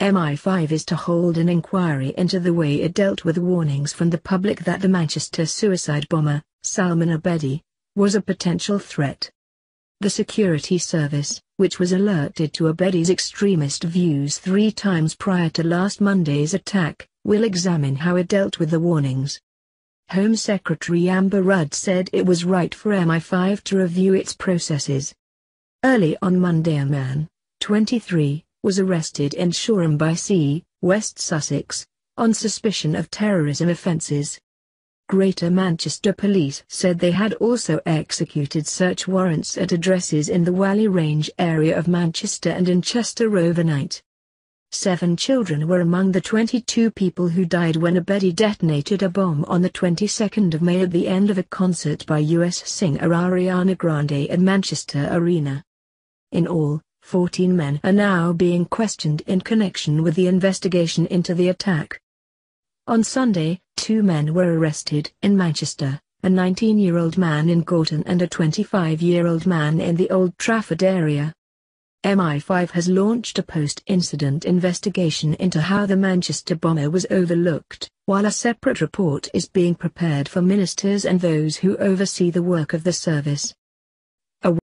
MI5 is to hold an inquiry into the way it dealt with warnings from the public that the Manchester suicide bomber, Salman Abedi, was a potential threat. The security service, which was alerted to Abedi's extremist views 3 times prior to last Monday's attack, will examine how it dealt with the warnings. Home Secretary Amber Rudd said it was right for MI5 to review its processes. Early on Monday, a man, 23, was arrested in Shoreham by Sea, West Sussex, on suspicion of terrorism offences. Greater Manchester Police said they had also executed search warrants at addresses in the Whalley Range area of Manchester and in Chester overnight. 7 children were among the 22 people who died when Abedi detonated a bomb on the 22nd of May at the end of a concert by US singer Ariana Grande at Manchester Arena. In all, 14 men are now being questioned in connection with the investigation into the attack. On Sunday, 2 men were arrested in Manchester, a 19-year-old man in Gorton and a 25-year-old man in the Old Trafford area. MI5 has launched a post-incident investigation into how the Manchester bomber was overlooked, while a separate report is being prepared for ministers and those who oversee the work of the service.